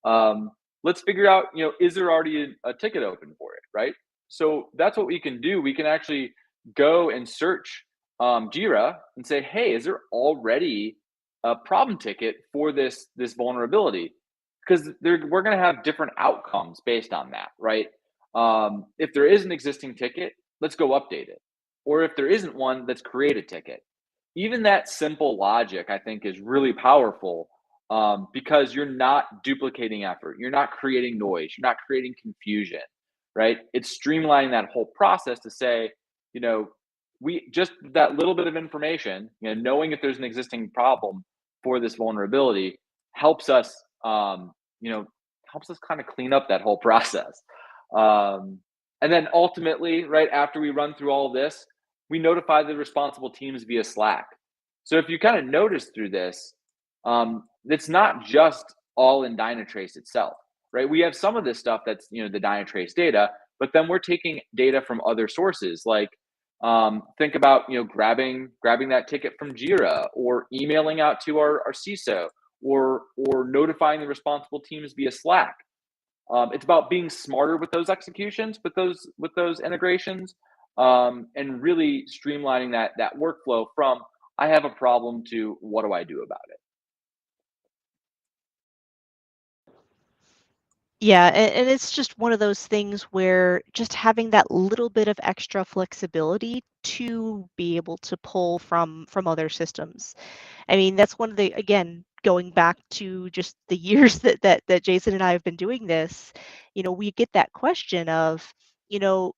10, let's figure out is there already a ticket open for it, right? So that's what we can do. We can actually go and search Jira and say, hey, is there already a problem ticket for this vulnerability? Because we're going to have different outcomes based on that, right? If there is an existing ticket, let's go update it. Or if there isn't one, let's create a ticket. Even that simple logic, I think, is really powerful, because you're not duplicating effort. You're not creating noise. You're not creating confusion, right? It's streamlining that whole process to say, you know, we just that little bit of information, knowing if there's an existing problem for this vulnerability helps us, helps us kind of clean up that whole process. Um, and then ultimately, right after we run through all of this, we notify the responsible teams via Slack. So if you kind of notice through this, it's not just all in Dynatrace itself, right? We have some of this stuff that's the Dynatrace data, but then we're taking data from other sources, like think about grabbing that ticket from Jira, or emailing out to our CISO, or notifying the responsible teams via Slack. It's about being smarter with those executions, with those integrations, and really streamlining that workflow from I have a problem to what do I do about it. Yeah, and it's just one of those things where just having that little bit of extra flexibility to be able to pull from other systems. I mean, that's one of the, again, going back to just the years that Jason and I have been doing this, we get that question of, you know,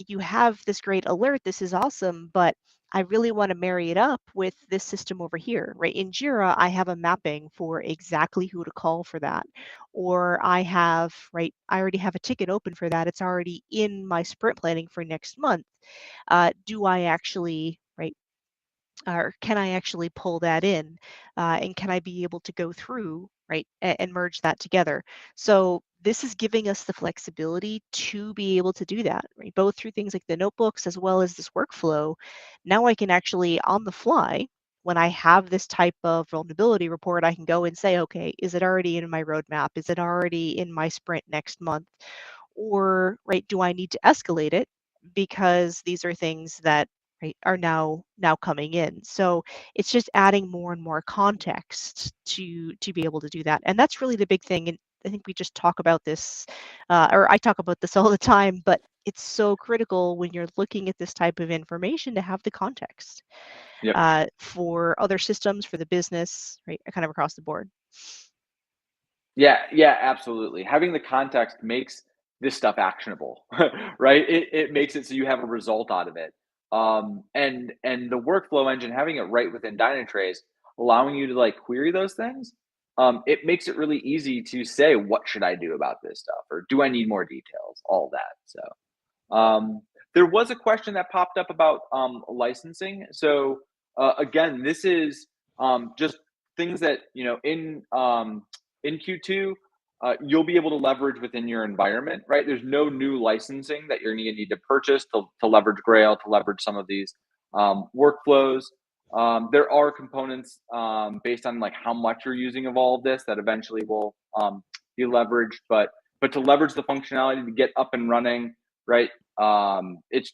you have this great alert, this is awesome, but I really want to marry it up with this system over here, right? In Jira, I have a mapping for exactly who to call for that. Or I have, right, I already have a ticket open for that. It's already in my sprint planning for next month. Do I actually, right, or can I actually pull that in? And can I be able to go through, right, and merge that together? So this is giving us the flexibility to be able to do that, right? Both through things like the notebooks as well as this workflow. Now I can actually, on the fly, when I have this type of vulnerability report, I can go and say, okay, is it already in my roadmap? Is it already in my sprint next month? Or, right, do I need to escalate it because these are things that, right, are now coming in? So it's just adding more and more context to be able to do that, and that's really the big thing. And I think we just talk about this, or I talk about this all the time, but it's so critical when you're looking at this type of information to have the context Yep. for other systems, for the business, right, kind of across the board. Yeah, yeah, absolutely. Having the context makes this stuff actionable, right? It makes it so you have a result out of it. And the workflow engine, having it right within Dynatrace, allowing you to like query those things, it makes it really easy to say, what should I do about this stuff? Or do I need more details? All that. There was a question that popped up about licensing. So again, this is just things that in Q2 you'll be able to leverage within your environment. Right? There's no new licensing that you're going to need to purchase to leverage Grail, to leverage some of these workflows. There are components based on like how much you're using of all of this that eventually will be leveraged, but to leverage the functionality to get up and running, right? It's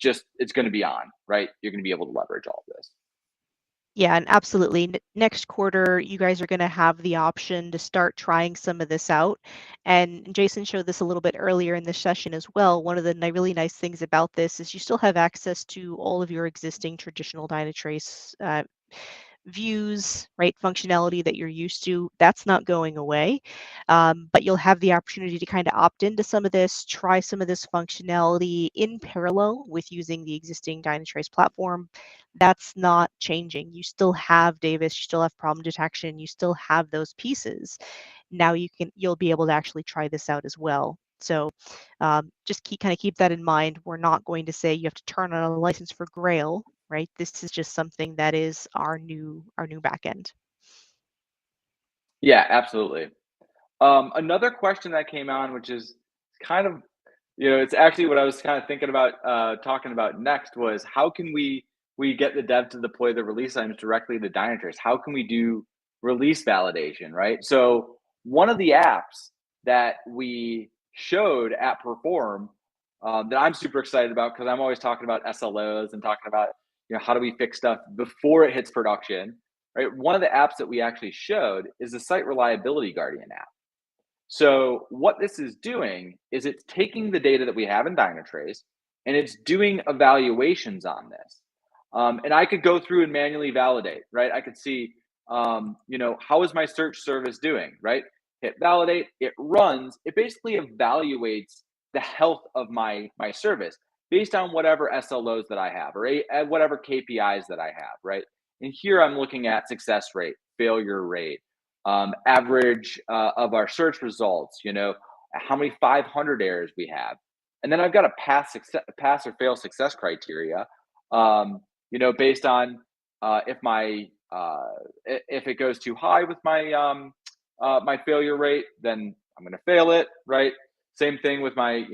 going to be on, right? You're going to be able to leverage all of this. Yeah, and absolutely. Next quarter, you guys are going to have the option to start trying some of this out. And Jason showed this a little bit earlier in the session as well. One of the really nice things about this is you still have access to all of your existing traditional Dynatrace views, right, functionality that you're used to. That's not going away, but you'll have the opportunity to kind of opt into some of this, try some of this functionality in parallel with using the existing Dynatrace platform. That's not changing. You still have Davis, you still have problem detection, you still have those pieces. Now you'll be able to actually try this out as well. So just keep that in mind. We're not going to say you have to turn on a license for Grail, right? This is just something that is our new backend. Yeah, absolutely. Another question that came on, which is kind of, it's actually what I was kind of thinking about talking about next, was how can we get the dev to deploy the release items directly to Dynatrace? How can we do release validation, right? So one of the apps that we showed at Perform that I'm super excited about, because I'm always talking about SLOs and talking about how do we fix stuff before it hits production, right? One of the apps that we actually showed is the Site Reliability Guardian app. So what this is doing is it's taking the data that we have in Dynatrace and it's doing evaluations on this. And I could go through and manually validate, right? I could see, how is my search service doing, right? Hit validate, it runs, it basically evaluates the health of my service based on whatever SLOs that I have or whatever KPIs that I have, right? And here I'm looking at success rate, failure rate, average of our search results, how many 500 errors we have. And then I've got a pass or fail success criteria, based on if it goes too high with my failure rate, then I'm going to fail it, right? Same thing with my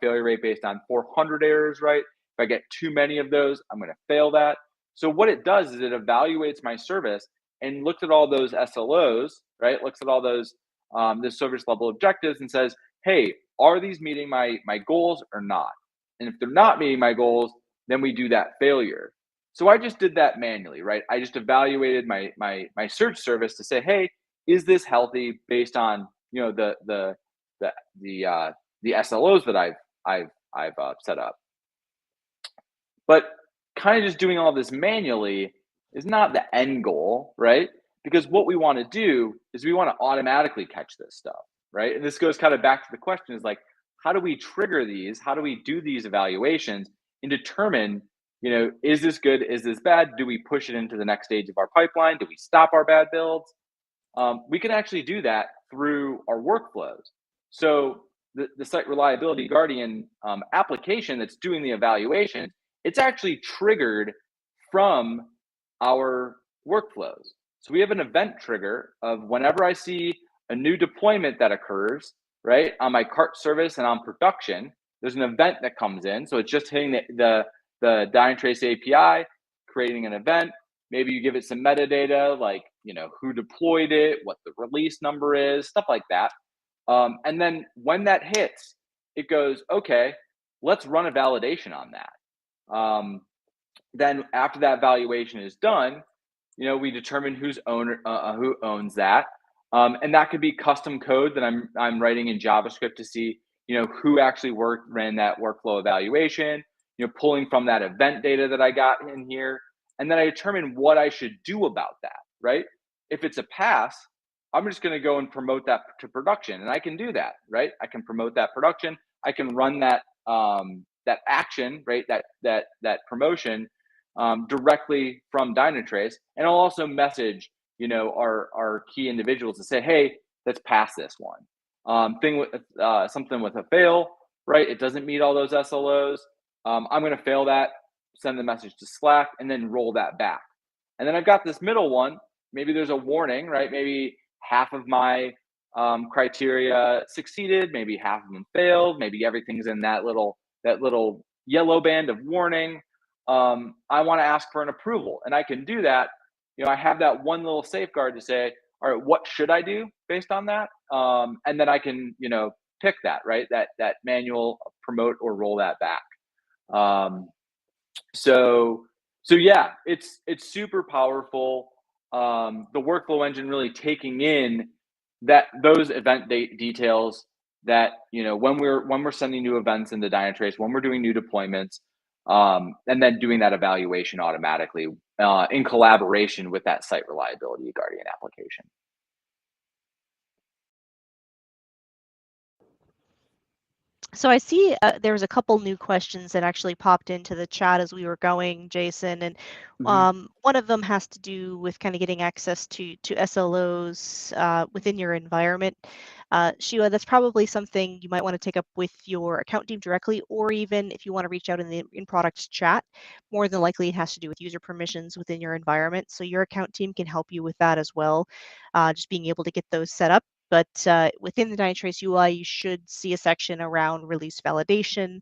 failure rate based on 400 errors, right? If I get too many of those, I'm going to fail that. So what it does is it evaluates my service and looks at all those SLOs, right? Looks at all those the service level objectives and says, hey, are these meeting my goals or not? And if they're not meeting my goals, then we do that failure. So I just did that manually, right? I just evaluated my search service to say, hey, is this healthy based on the SLOs that I've set up. But kind of just doing all this manually is not the end goal, right? Because what we want to do is we want to automatically catch this stuff, right? And this goes kind of back to the question is like, how do we trigger these? How do we do these evaluations and determine is this good? Is this bad? Do we push it into the next stage of our pipeline? Do we stop our bad builds? We can actually do that through our workflows. So the Site Reliability Guardian application that's doing the evaluation, it's actually triggered from our workflows. So we have an event trigger of whenever I see a new deployment that occurs, right, on my cart service and on production, there's an event that comes in. So it's just hitting the Dynatrace API, creating an event. Maybe you give it some metadata, like who deployed it, what the release number is, stuff like that. And then when that hits, it goes, okay, let's run a validation on that. Then after that valuation is done, we determine who owns that, and that could be custom code that I'm writing in JavaScript to see who actually ran that workflow evaluation. Pulling from that event data that I got in here, and then I determine what I should do about that. Right? If it's a pass, I'm just going to go and promote that to production, and I can do that. Right? I can promote that production. I can run that that action, right? That promotion directly from Dynatrace, and I'll also message our key individuals to say, hey, let's pass this one. Something with a fail, right? It doesn't meet all those SLOs. I'm going to fail that, send the message to Slack, and then roll that back. And then I've got this middle one. Maybe there's a warning, right? Maybe half of my criteria succeeded, maybe half of them failed, maybe everything's in that little yellow band of warning. I want to ask for an approval, and I can do that. I have that one little safeguard to say, all right, what should I do based on that? And then I can, pick that, right? That manual promote or roll that back. So yeah, it's super powerful. The workflow engine really taking in those event details that when we're sending new events into Dynatrace, when we're doing new deployments, and then doing that evaluation automatically in collaboration with that Site Reliability Guardian application. So I see there was a couple new questions that actually popped into the chat as we were going, Jason, and one of them has to do with kind of getting access to SLOs within your environment. Sheila, that's probably something you might want to take up with your account team directly, or even if you want to reach out in the in-product chat. More than likely, it has to do with user permissions within your environment. So your account team can help you with that as well, just being able to get those set up. But within the Dynatrace UI, you should see a section around release validation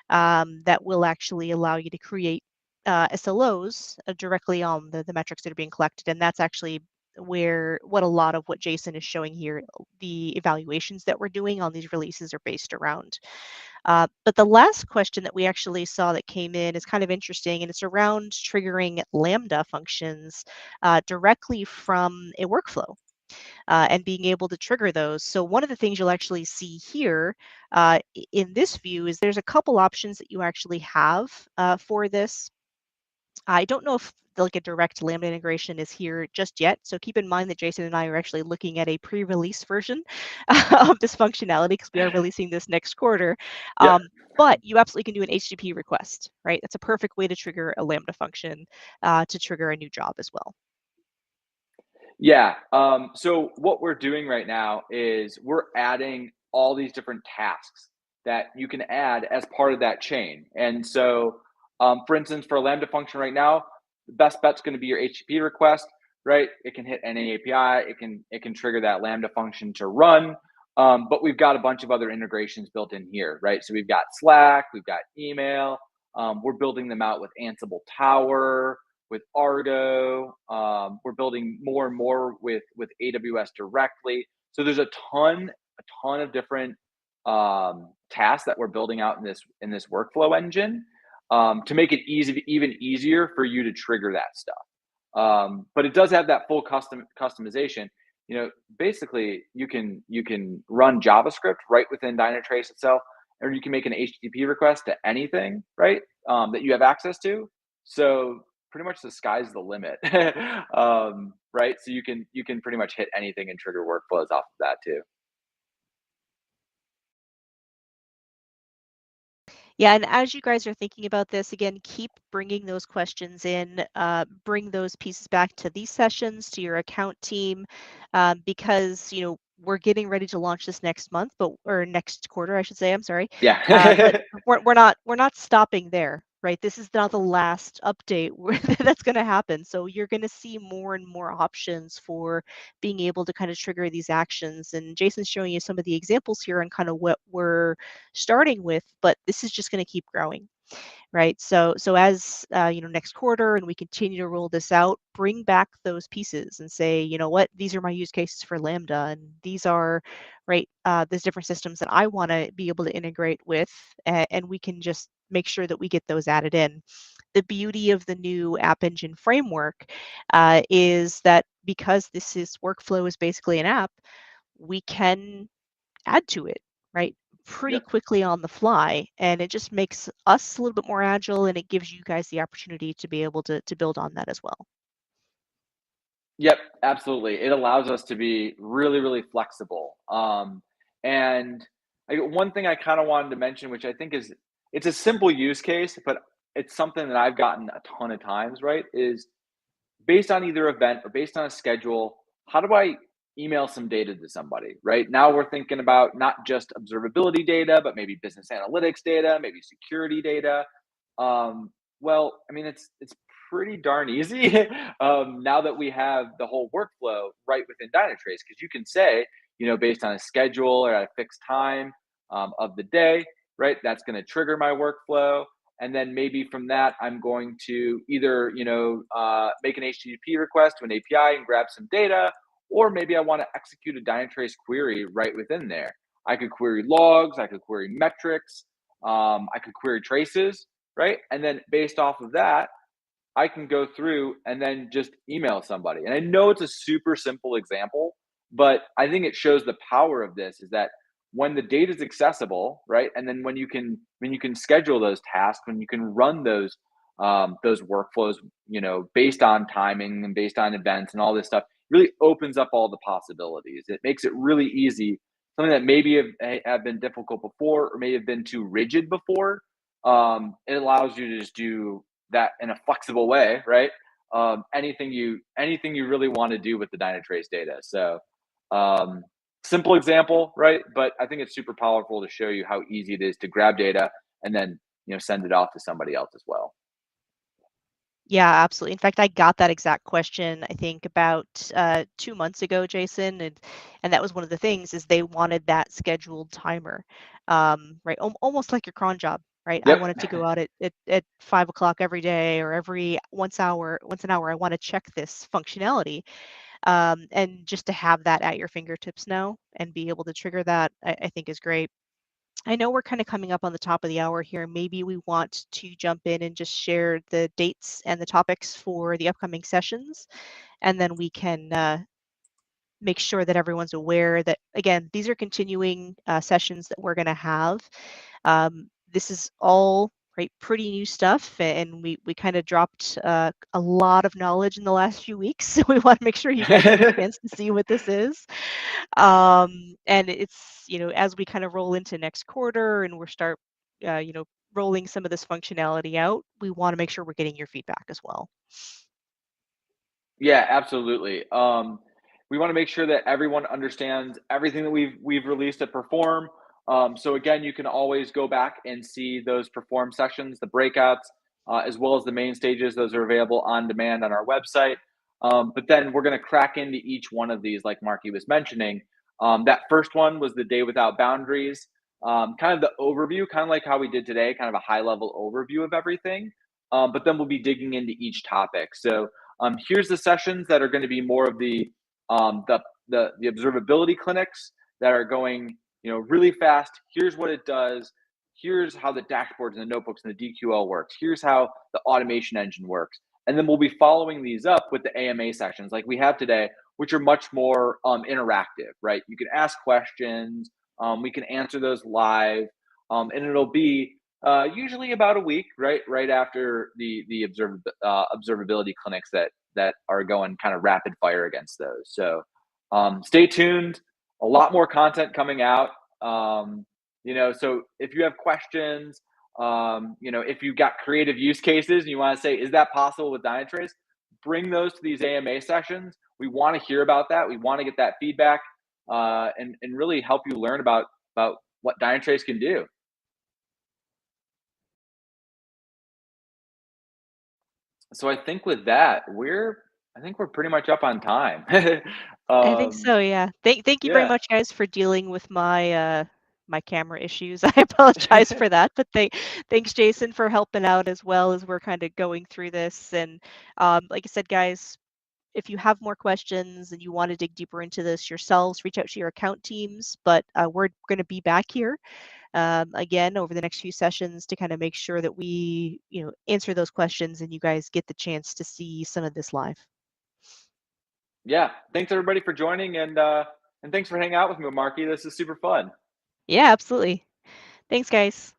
that will actually allow you to create SLOs directly on the metrics that are being collected. And that's actually what a lot of what Jason is showing here, the evaluations that we're doing on these releases are based around. But the last question that we actually saw that came in is kind of interesting, and it's around triggering Lambda functions directly from a workflow. And being able to trigger those. So one of the things you'll actually see here in this view is there's a couple options that you actually have for this. I don't know if like a direct Lambda integration is here just yet. So keep in mind that Jason and I are actually looking at a pre-release version of this functionality because we are releasing this next quarter. Yep. But you absolutely can do an HTTP request, right? That's a perfect way to trigger a Lambda function to trigger a new job as well. Yeah. So what we're doing right now is we're adding all these different tasks that you can add as part of that chain. And so, for instance, for a Lambda function right now, the best bet's going to be your HTTP request, right? It can hit any API. It can trigger that Lambda function to run. But we've got a bunch of other integrations built in here, right? So we've got Slack, we've got email. We're building them out with Ansible Tower, with Argo. We're building more and more with AWS directly. So there's a ton of different tasks that we're building out in this workflow engine to make it even easier for you to trigger that stuff. But it does have that full customization. Basically you can run JavaScript right within Dynatrace itself, or you can make an HTTP request to anything, right? That you have access to. So pretty much the sky's the limit, right? So you can pretty much hit anything and trigger workflows off of that too. Yeah, and as you guys are thinking about this, again, keep bringing those questions in, bring those pieces back to these sessions, to your account team, because, we're getting ready to launch this next month, or next quarter, I should say, I'm sorry. But Yeah. we're not stopping there, right? This is not the last update that's going to happen. So you're going to see more and more options for being able to kind of trigger these actions. And Jason's showing you some of the examples here on kind of what we're starting with, but this is just going to keep growing, right? So as next quarter and we continue to roll this out, bring back those pieces and say, you know what, these are my use cases for Lambda, and these are right these different systems that I want to be able to integrate with, and we can just make sure that we get those added in. The beauty of the new App Engine framework is that because this is workflow is basically an app, we can add to it, right? Pretty Yep. quickly on the fly. And it just makes us a little bit more agile, and it gives you guys the opportunity to be able to build on that as well. Yep, absolutely. It allows us to be really, really flexible. And one thing I kind of wanted to mention, which I think is it's a simple use case, but it's something that I've gotten a ton of times, right? Is based on either event or based on a schedule, how do I email some data to somebody, right? Now we're thinking about not just observability data, but maybe business analytics data, maybe security data. Well, I mean, it's pretty darn easy now that we have the whole workflow right within Dynatrace, because you can say, based on a schedule or at a fixed time of the day, right? That's going to trigger my workflow, and then maybe from that I'm going to either make an HTTP request to an API and grab some data, or maybe I want to execute a Dynatrace query right within there. I could query logs, I could query metrics, I could query traces, right? And then based off of that, I can go through and then just email somebody. And I know it's a super simple example, but I think it shows the power of this is that when the data is accessible, right? And then when you can schedule those tasks, when you can run those workflows, based on timing and based on events and all this stuff, really opens up all the possibilities. It makes it really easy. Something that maybe have been difficult before or may have been too rigid before. It allows you to just do that in a flexible way, right? Anything you really want to do with the Dynatrace data. So, um, simple example, right? But I think it's super powerful to show you how easy it is to grab data and then send it off to somebody else as well. Yeah, absolutely. In fact, I got that exact question, I think, about 2 months ago, Jason, and that was one of the things is they wanted that scheduled timer, right? Almost like your cron job, right? I Yep. wanted to go out at 5 o'clock every day or every once an hour. I want to check this functionality, and just to have that at your fingertips now and be able to trigger that, I think is great. I know we're kind of coming up on the top of the hour here. Maybe we want to jump in and just share the dates and the topics for the upcoming sessions, and then we can make sure that everyone's aware that, again, these are continuing sessions that we're going to have. This is all right, pretty new stuff, and we kind of dropped a lot of knowledge in the last few weeks, so we want to make sure you guys get a chance to see what this is. And it's, as we kind of roll into next quarter and we're start, rolling some of this functionality out, we want to make sure we're getting your feedback as well. Yeah, absolutely. We want to make sure that everyone understands everything that we've released at Perform. So again, you can always go back and see those Perform sessions, the breakouts, as well as the main stages. Those are available on demand on our website. But then we're going to crack into each one of these, like Marky was mentioning. That first one was the day without boundaries. Kind of the overview, kind of like how we did today, kind of a high level overview of everything. But then we'll be digging into each topic. So here's the sessions that are going to be more of the observability clinics that are going really fast. Here's what it does. Here's how the dashboards and the notebooks and the DQL works. Here's how the automation engine works. And then we'll be following these up with the AMA sessions like we have today, which are much more interactive, right? You can ask questions. We can answer those live, and it'll be usually about a week, right after the observability clinics that are going kind of rapid fire against those. So stay tuned. A lot more content coming out. So if you have questions, If you've got creative use cases and you want to say, is that possible with Dynatrace? Bring those to these AMA sessions. We want to hear about that. We want to get that feedback and really help you learn about what Dynatrace can do. So I think with that, I think we're pretty much up on time. I think so, yeah. Thank you very Yeah. much, guys, for dealing with my camera issues. I apologize for that, but thanks, Jason, for helping out as well as we're kind of going through this. And like I said, guys, if you have more questions and you want to dig deeper into this yourselves, reach out to your account teams. But we're going to be back here again over the next few sessions to kind of make sure that we, answer those questions and you guys get the chance to see some of this live. Yeah. Thanks everybody for joining and thanks for hanging out with me, Marky. This is super fun. Yeah, absolutely. Thanks, guys.